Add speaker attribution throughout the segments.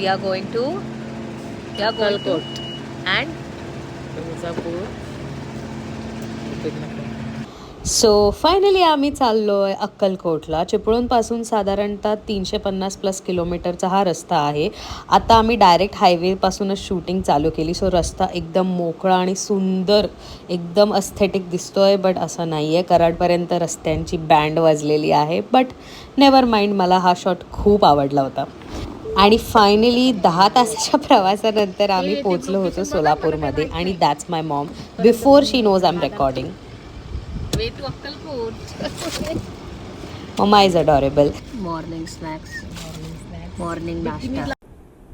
Speaker 1: we are going to
Speaker 2: Akkalkot.
Speaker 1: and
Speaker 2: Tuljapur.
Speaker 3: So finally आम्ही चाललो आहे अक्कलकोटला. चिपळूणपासून साधारणतः 350+ किलोमीटरचा हा रस्ता आहे. आता आम्ही डायरेक्ट हायवेपासूनच शूटिंग चालू केली. सो रस्ता एकदम मोकळा आणि सुंदर, एकदम अस्थेटिक दिसतो आहे. बट असं नाही आहे, कराडपर्यंत रस्त्यांची बँड वाजलेली आहे. बट नेवर माइंड, मला हा शॉट खूप आवडला होता. आणि फायनली 10 तासाच्या प्रवासानंतर आम्ही पोचलो होतो सोलापूरमध्ये. आणि that's my mom before she knows I am recording.
Speaker 1: way to Akkalkot.
Speaker 3: Mama is adorable.
Speaker 1: Morning snacks. Morning नाश्ता.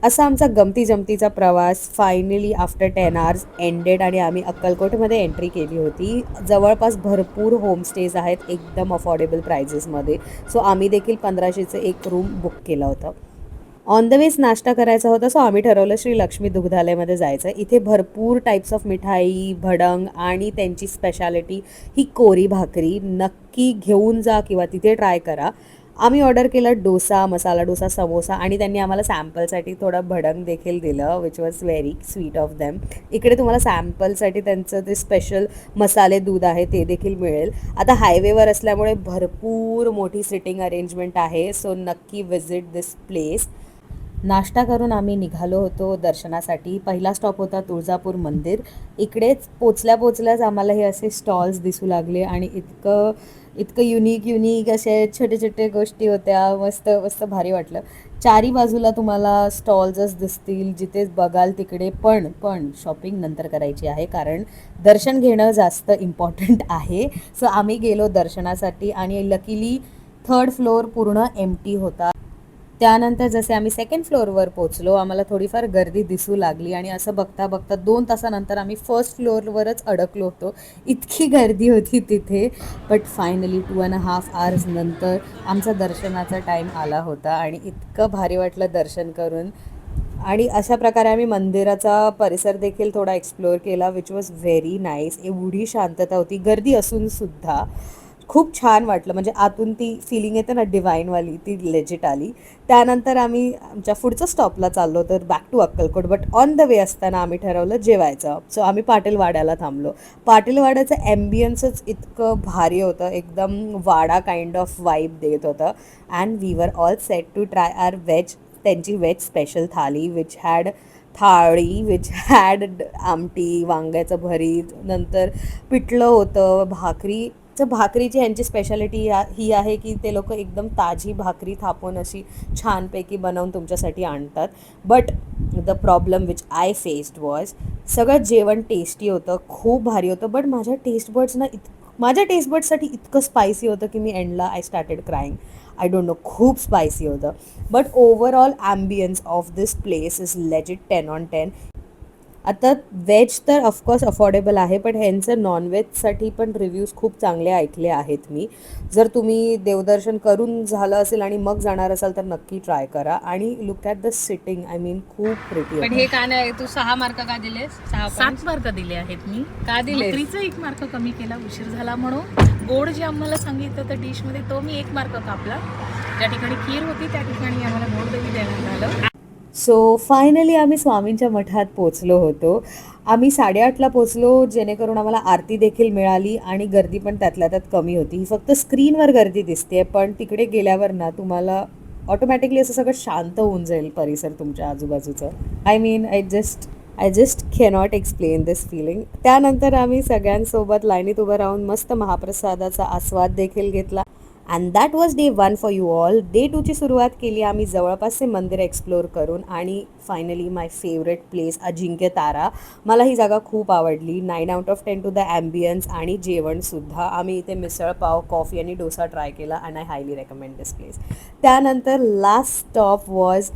Speaker 3: असा आमचा गमती जमतीचा प्रवास फायनली आफ्टर 10 hours एंडेड आणि आम्ही अक्कलकोटमध्ये एंट्री केली होती. जवळपास भरपूर होमस्टेज आहेत एकदम अफोर्डेबल प्राइजेसमध्ये. सो आम्ही देखील 1500चं एक रूम बुक केलं होतं. ऑन द वेज नाश्ता करायचा होता. सो आम्ही ठरवलं श्री लक्ष्मी दुग्धालयमध्ये जायचं. इथे भरपूर टाईप्स ऑफ मिठाई, भडंग आणि त्यांची स्पेशालिटी ही कोरी भाकरी. नक्की घेऊन जा किंवा तिथे ट्राय करा. आम्ही ऑर्डर केलं डोसा, मसाला डोसा, समोसा आणि त्यांनी आम्हाला सॅम्पलसाठी थोडं भडंग देखील दिलं, which was very sweet of them. इकडे तुम्हाला सॅम्पलसाठी त्यांचं ते स्पेशल मसाले दूध आहे ते देखील मिळेल. आता हायवेवर असल्यामुळे भरपूर मोठी सिटिंग अरेंजमेंट आहे. सो नक्की विजिट दिस प्लेस. नाश्ता करून आम्ही निघालो होतो दर्शनासाठी. पहिला स्टॉप होता तुळजापूर मंदिर. इकडेच पोचल्याच आम्हाला हे असे स्टॉल्स दिसू लागले आणि इतकं युनिक असे छोटे गोष्टी होत्या. मस्त भारी वाटलं. चारी बाजूला तुम्हाला स्टॉल्सच दिसतील, जिथे बघाल तिकडे. पण शॉपिंग नंतर करायची आहे, कारण दर्शन घेणं जास्त इम्पॉर्टंट आहे. सो आम्ही गेलो दर्शनासाठी आणि लकीली 3rd फ्लोअर पूर्ण एम्प्टी होता. त्यानंतर जसे आम्ही 2nd फ्लोअरवर पोचलो, आम्हाला थोडीफार गर्दी दिसू लागली आणि असं बघता 2 तासानंतर आम्ही 1st फ्लोअरवरच अडकलो होतो. इतकी गर्दी होती तिथे. बट फायनली 2.5 hours नंतर आमचा दर्शनाचा टाईम आला होता आणि इतकं भारी वाटलं दर्शन करून. आणि अशा प्रकारे आम्ही मंदिराचा परिसर देखील थोडा एक्सप्लोअर केला, विच वॉज व्हेरी नाईस. एवढी शांतता होती, गर्दी असूनसुद्धा खूप छान वाटलं. म्हणजे आतून ती फिलिंग येते ना डिवाईनवाली, ती लेजिट आली. त्यानंतर आम्ही आमच्या पुढच्या स्टॉपला चाललो तर back to Akkalkot. But on the way असताना आम्ही ठरवलं जेवायचं. सो आम्ही पाटीलवाड्याला थांबलो. पाटीलवाड्याचं ॲम्बियन्सच इतकं भारी होतं, एकदम वाडा काइंड ऑफ वाईब देत होतं. And we were all set to try our veg. त्यांची व्हेज स्पेशल थाली विच हॅड आमटी, वांग्याचं भरीत, नंतर पिठलं होतं, भाकरीची ह्यांची स्पेशालिटी ही आहे की ते लोक एकदम ताजी भाकरी थापून अशी छानपैकी बनवून तुमच्यासाठी आणतात. But the problem which I faced was, सगळं जेवण टेस्टी होतं, खूप भारी होतं. बट माझ्या टेस्ट बड्ससाठी इतकं स्पायसी होतं की मी एंडला I started crying. I don't know, खूप स्पायसी होतं. But overall ambience of this place is legit 10 on 10. आता व्हेज तर ऑफकोर्स अफोर्डेबल आहे, पण ह्यांचं नॉनव्हेजसाठी पण रिव्ह्यूज खूप चांगले ऐकले आहेत मी. जर तुम्ही देवदर्शन करून झालं असेल आणि मग जाणार असाल तर नक्की ट्राय करा. आणि look at the sitting, I mean खूप प्रिटी.
Speaker 1: पण हे का नाही, तू 6 मार्क का दिलेस?
Speaker 2: 7 मार्क दिले आहेत मी.
Speaker 1: का दिलेस?
Speaker 2: भाकरीचं 1 मार्क कमी केला, उशीर झाला म्हणून. गोड जे आम्हाला सांगितलं होतं डिशमध्ये, तो मी 1 मार्क कापला. ज्या ठिकाणी खीर होती त्या ठिकाणी आम्हाला गोड दही देण्यात आलं.
Speaker 3: सो फायनली आम्ही स्वामींच्या मठात पोचलो होतो. आम्ही 8:30ला पोचलो, जेणेकरून आम्हाला आरती देखील मिळाली आणि गर्दी पण त्यातल्या त्यात कमी होती. फक्त स्क्रीनवर गर्दी दिसते, पण तिकडे गेल्यावर ना तुम्हाला ऑटोमॅटिकली असं सगळं शांत होऊन जाईल परिसर तुमच्या आजूबाजूचं. I mean I just cannot explain this feeling. त्यानंतर आम्ही सगळ्यांसोबत लाईनीत उभं राहून मस्त महाप्रसादाचा आस्वाद देखील घेतला. And that was day 1 for you all. Day 2ची सुरुवात केली आम्ही जवळपासचे मंदिर एक्सप्लोअर करून. आणि finally my favourite place Ajinkya Tara. मला ही जागा खूप आवडली. 9 out of 10 to the ambience आणि जेवणसुद्धा. आम्ही इथे मिसळ पाव, कॉफी आणि डोसा ट्राय केला and I highly recommend this place. त्यानंतर last stop was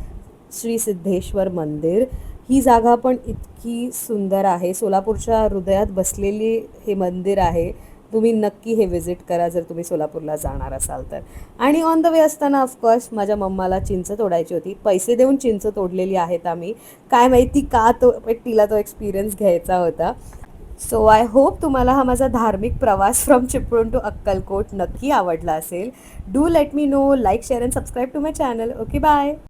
Speaker 3: Shri Siddheshwar मंदिर. ही जागा पण इतकी सुंदर आहे. सोलापूरच्या हृदयात बसलेली हे मंदिर आहे. तुम्ही नक्की हे विजिट करा जर तुम्ही सोलापूरला जाणार असाल तर. आणि ऑन द वे असताना ऑफकोर्स माझ्या मम्माला चिंच तोडायची होती. पैसे देऊन चिंच तोडलेली आहेत आम्ही. काय माहिती का तिला तो एक्सपिरियन्स घ्यायचा होता. सो आय होप तुम्हाला हा माझा धार्मिक प्रवास फ्रॉम चिपळूण टू अक्कलकोट नक्की आवडला असेल. Do let me know, like, share and subscribe to my channel. Okay, bye.